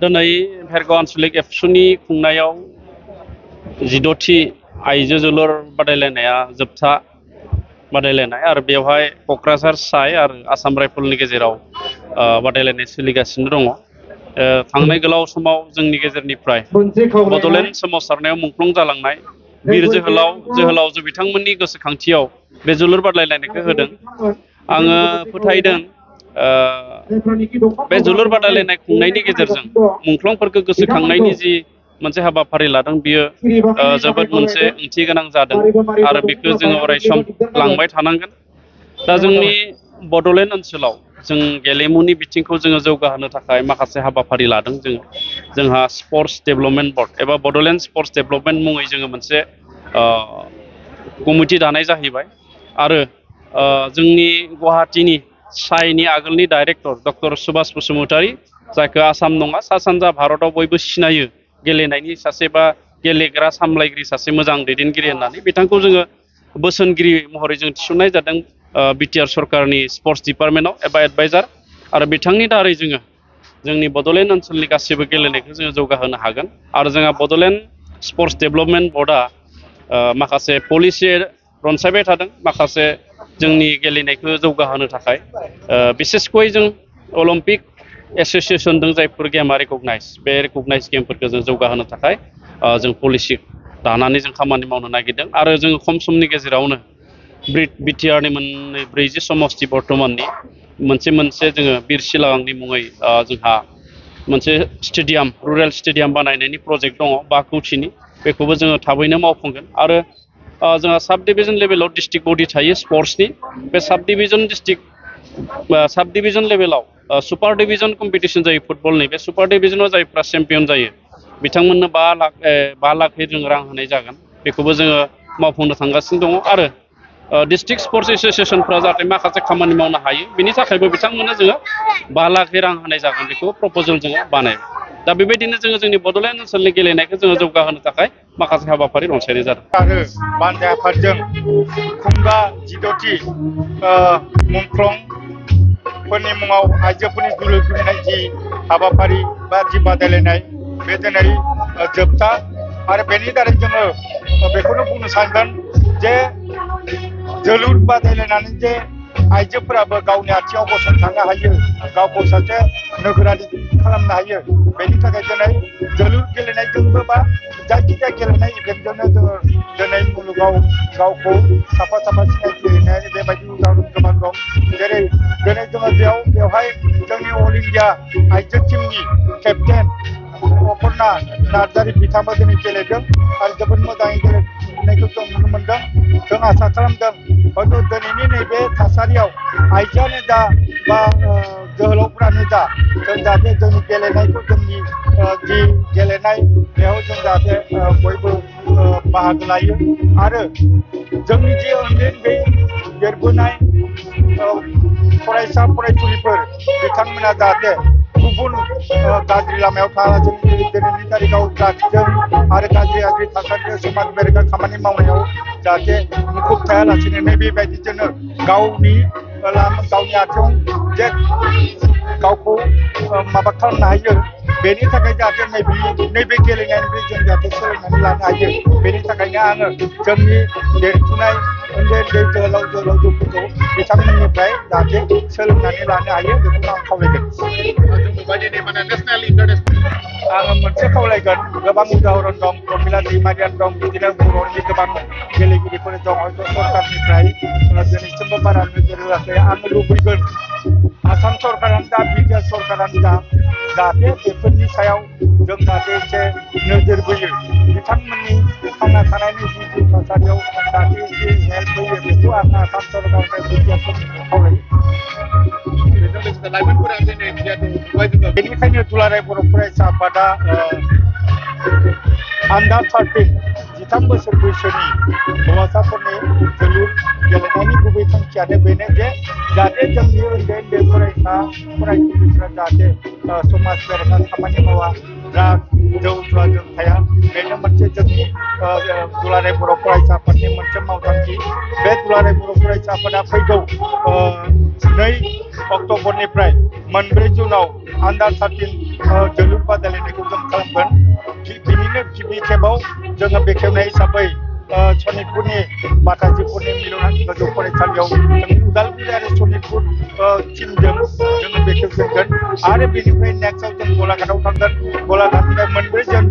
दिनै भेरगाव आन्चलिक एबसुनि खुंनायाव 16थि आइजो जोलुर बादायलायनाया जोबथा बादायलायनाय आरो बेवहाय क'क्राझार साइ आरो आसाम राइफलनि गेजेराव बादायलायनाय सोलिगासिनो दङ। थांनाय गोलाव समाव जोंनि गेजेरनिफ्राय बड'लेण्ड सोमावसारनायाव मुंख्लं जालांनाय बिर जोहोलावजो बिथांमोननि गोसोखांथियाव बे जोलुर बादायलायनायखौ होदों। आङो फोथायदों बे जोलुर बादायलायनाय खुंनायनि गेजेरजों मुंख्लंफोरखौ गोसोखांनायनि जि मोनसे हाबाफारि लादों बियो जोबोद मोनसे ओंथि गोनां जादों आरो बेखौ जोङो अरायसम लांबाय थानांगोन। दा जोंनि बड'लेण्ड ओनसोलाव जों गेलेमुनि बिथिंखौ जोङो जौगाहोनो थाखाय माखासे हाबाफारि लादों। जोंहा स्पर्ट्स डेभेलपमेन्ट बर्ड एबा बड'लेण्ड स्पर्ट्स डेभेलपमेन्ट मुङै जोङो मोनसे कमिटि दानाय जाहैबाय आरो जोंनि गुवाहाटीनि साइनि आगोलनि डाइरेक्टर डक्टर सुभाष बसुमतारी, जायखौ आसाम नङा सा सानजा भारताव बयबो सिनायो गेलेनायनि सासे बा गेलेग्रा सामलायगिरि सासे मोजां दैदेनगिरि होननानै, बिथांखौ जोङो बोसोनगिरि महरै जों थिसननाय जादों बिटिआर सरकारनि स्पर्ट्स डिपार्टमेन्टआव एबा एडभाइजार। आरो बिथांनि दारै जोङो जोंनि बड'लेण्ड ओनसोलनि गासैबो गेलेनायखौ जोङो जौगाहोनो हागोन। आरो जोंहा बड'लेण्ड स्पर्ट्स डेभेलपमेन्ट बर्डआ माखासे पलिसि रनसायबाय थादों माखासे जोंनि गेलेनायखौ जौगाहोनो थाखाय। बिसेसकय जों अलिम्पिक एस'सिएसन दं जायफोर गेमा रिकगनाइज, बे रिकगनाइज गेमफोरखौ जों जौगाहोनो थाखाय जों पलिसि दानानै जों खामानि मावनो नागिरदों। आरो जोङो खम समनि गेजेरावनो बिटिआरनि 40 समस्ति बर्तमाननि मोनसे जोङो बिर सिलागांनि मुङै जोंहा मोनसे स्टेडियाम, रुरेल स्टेडियाम बानायनायनि प्रजेक्ट दङ 5 कौटिनि, बेखौबो जोङो थाबैनो मावफुंगोन। आरो जोंहा साब डिभिजन लेभेलाव डिस्ट्रिक्ट बडि थायो स्पर्ट्सनि, बे साब डिभिजन लेभेलाव सुपार डिभिजन कम्पिटिशन जायो फुटबलनि। बे सुपार डिभिजनाव जायफ्रा चेम्पियन जायो बिथांमोननो 5 लाख जों रां होनाय जागोन, बेखौबो जोङो मावफुंनो थांगासिनो दङ। आरो डिस्ट्रिक्ट स्पर्ट्स एस'सिएसनफ्रा जाहाथे माखासे खामानि मावनो हायो बिनि थाखायबो बिथांमोननो जोङो 5 लाख रां होनाय जागोन, बेखौ प्रप'जेल जोङो बानायबाय। दा बेबायदिनो जोङो जोंनि बड'लेण्ड ओनसोलनि गेलेनायखौ जोङो जौगाहोनो थाखाय माखासे हाबाफारि रनसायनाय जादों। आरो बान्जा आफादजों खुंगा 16थि मुंख्लंफोरनि मुङाव आइजोफोरनि जोलुर गेलेनाय जि हाबाफारि बा जि बादायलायनाय बे दिनै जोबथा। आरो बेनि दारै जोङो बेखौनो बुंनो सानगोन जे जोलुर बादायलायनानै जे आइजोफोराबो गावनि आथिङाव गसंथानो हायो, गावखौ सासे नोगोरारि खालामनो हायो। बेनि थाखाय दिनै जोलुर गेलेनायजोंबो बा जायखिजाया गेलेनाय इभेन्टजोंनो जोङो दिनै मुलुगाव गावखौ साफा सिनायथि होनाय बेबायदि उदाहरन गोबां दं। जेरै दिनै जोङो बेवहाय जोंनि अल इन्डिया आइजो टीमनि केप्टेन अपर्ना नार्जारि बिथाङाबो दिनै गेलेदों आरो जोबोद मोजाङै गेलेनायखौ जों नुनो मोनदों। जों आसा खालामदों हयथ' दिनैनि नैबे थासारियाव आइजोआनो जा बा जोहोलावफ्रानो जा जों जाहाथे जोंनि गेलेनायखौ जोंनि जि गेलेनाय बेयाव जों जाहाथे बयबो बाहागो लायो। आरो जोंनि जि उन्दै देरबोनाय फरायसा फरायसुलिफोर बिथांमोना जाहाथे गुबुन गाज्रि लामायाव थाङालासिनो दिनैनि तारिखाव ड्राग्सजों आरो गाज्रि थासारिजों समाज बेरेखा खामानि मावनायाव जाहाथे मुखुब थायालासिनो नैबेबायदिजोंनो गावनि आथिङाव जे गावखौ माबा खालामनो हायो, बेनि थाखाय जाहाथे नैबे गेलेनायनिफ्राय जों जाहाथे सोलोंनानै लानो हायो। बेनि थाखायनो आङो जोंनि देरफुनाय उन्दै जोहोलावजोफोरखौ बिथांमोननिफ्राय जाहाथे सोलोंनानै लानो हायो बेखौनो आं खावलायगोन। आङो मोनसे खावलायगोन, गोबां उदाहरन दं, प्रमिला दैमारिया दं, बिदिनो बर'नि गोबां गेलेगिरिफोर दं। हयथ' सरकारनिफ्राय दिनैसिमबो बारा नोजोर होआखै। आङो लुबैगोन आसाम सरकारानो जा बिटिआर सरकारानो जा जाहाथे बेफोरनि सायाव जों जाहाथे एसे नोजोर बोयो, बिथांमोननि थांना थानायनि जि थासारियाव जाहाथे एसे हेल्प होयो, बेखौ आं आसाम सरकारनिफ्राय बिटिआर सरकारखौ खावलायो। बेनिखायनो दुलाराय बर' फरायसा आफादा आन्डार 13 13 बोसोर बैसोनि हौवासाफोरनि जोलुर गेलेनायनि गुबै थांखियानो बेनो जे जाहाथे जोंनि उन्दै फरायसा फरायसुलिफ्रा जाहाथे समाज बेरेखा खामानि मावा, ड्राग्स जौ जुवाजों थाया, बेनो मोनसे जोंनि दुलाराय बर' फरायसा आफादनि मोनसे मावथांखि। बे दुलाराय बर' फरायसा आफादा फैगौ 2 अक्ट'बरनिफ्राय 4 जुनाव आन्डार 13 जोलुर बादायलायनायखौ जों खालामगोन बिनिनो गिबि खेबाव जोङो बेखेवनाय हिसाबै सनितपुरनि माताजिपुरनि मिलनां गोजौ फरायसालियाव जों उदालगुरि आरो सनितपुर टिमजों जोङो बेखेवजेनगोन आरो बेनिफ्राय नेक्स्टआव जों गलाघाटआव थांगोन गलाघाटनिफ्राय मोनब्रै जोन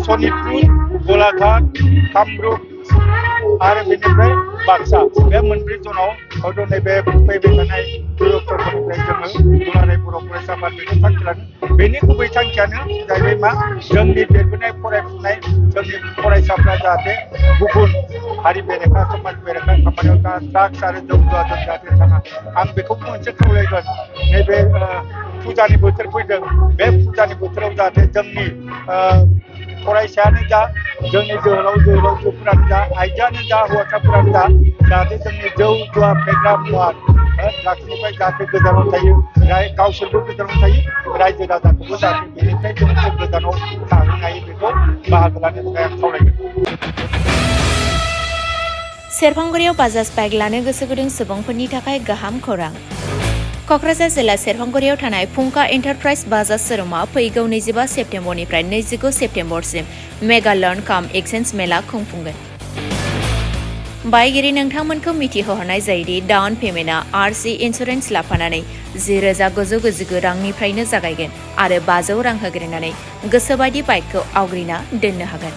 सनितपुर गलाघाट कामरुप आरो बेनिफ्राय बाक्सा बे मोनब्रै जनाव हयथ' नैबे फैबाय थानाय 2 अक्ट'बरनिफ्राय जोङो दुलाराय बर' फरायसा आफादखौ थांखि लादों बेनि गुबै थांखियानो जाहैबाय मा जोंनि देरबोनाय फरायफुनाय जोंनि फरायसाफ्रा जाहाथे गुबुन हारि बेरेखा समाज बेरेखा खामानियाव ड्राग्स आरो जौ जुवाजों जाहाथे थाङा आं बेखौ मोनसे खावलायगोन नैबे फुजानि बोथोर फैदों बे फुजानि बोथोराव जाहाथे जोंनि फरायसायानो जा जोंनि जोहोलावजोफोरानो जा आइजोआनो जा हौवासाफोरानो जा जाहाथे जोंनि जौ जुवा फेग्रा मुवा ड्राग्सनिफ्राय जाहाथे गोजानाव थायो गावसोरबो गोजानाव थायो रायजो राजाखौबो जाहाथे बेनिफ्राय जों गोजानाव थाहोनो हायो बेखौ बाहागो लानो थाखाय आं खावलायगोन। सेरफांगुरियाव बाजाज बाइक लानो गोसो गुदुं सुबुंफोरनि थाखाय गाहाम खौरां। क'क्राझार जिल्ला सेरफांगुरियाव थानाय फुंखा एन्टारप्राइज बाजाज शोरुमआ फैगौ 25 सेप्तेम्बरनिफ्राय 29 सेप्तेम्बरसिम मेगा लर्न काम एक्सचेन्ज मेला खुंफुंगोन। बायगिरि नोंथांमोनखौ मिथिहोहरनाय जायोदि डाउन पेमेन्टआ आरसि इन्सुरेन्स लाफानानै 10,999 रांनिफ्रायनो जागायगोन आरो 500 रां होग्रोनानै गोसोबायदि बाइकखौ आवग्रिना दोननो हागोन।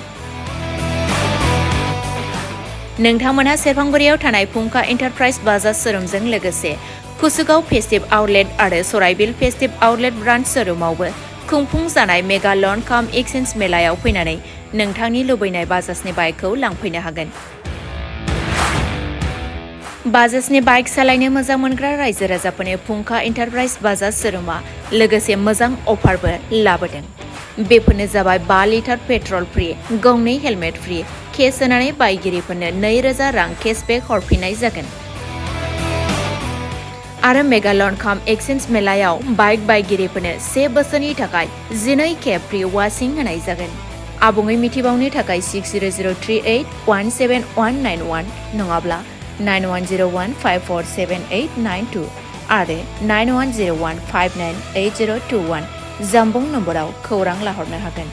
नोंथांमोनहा सेरफांगुरियाव थानाय फुंखा एन्टारप्राइज बाजाज शोरुमजों लोगोसे कुसुगाव फेस्टिभ आउटलेट आरो सराइबिल फेस्टिभ आउटलेट ब्रान्च शोरुमावबो खुंफुंजानाय मेगा लर्न काम एक्सचेन्ज मेलायाव फैनानै नोंथांनि लुबैनाय बाजाजनि बाइकखौ लांफैनो हागोन। बाजाजनि बाइक सालायनो मोजां मोनग्रा रायजो राजाफोरनो फुंखा एन्टारप्राइज बाजाज शोरुमआ लोगोसे मोजां अफारबो लाबोदों। बेफोरनो जाबाय 5 लिटार पेट्रल फ्रि, गंनै हेलमेट फ्रि, केस होनानै बायगिरिफोरनो 2,000 रां केसबेक हरफिननाय जागोन। आरो मेगा लर्न काम एक्सचेन्ज मेलायाव बाइक बायगिरिफोरनो 1 बोसोरनि थाखाय 12 खेब फ्रि वाशिं होनाय जागोन। आबुङै मिथिबावनो थाखाय 6003817191 नङाब्ला 9101547892 आरो 9101598021 जामबुं नम्बराव खौरां लाहरनो हागोन।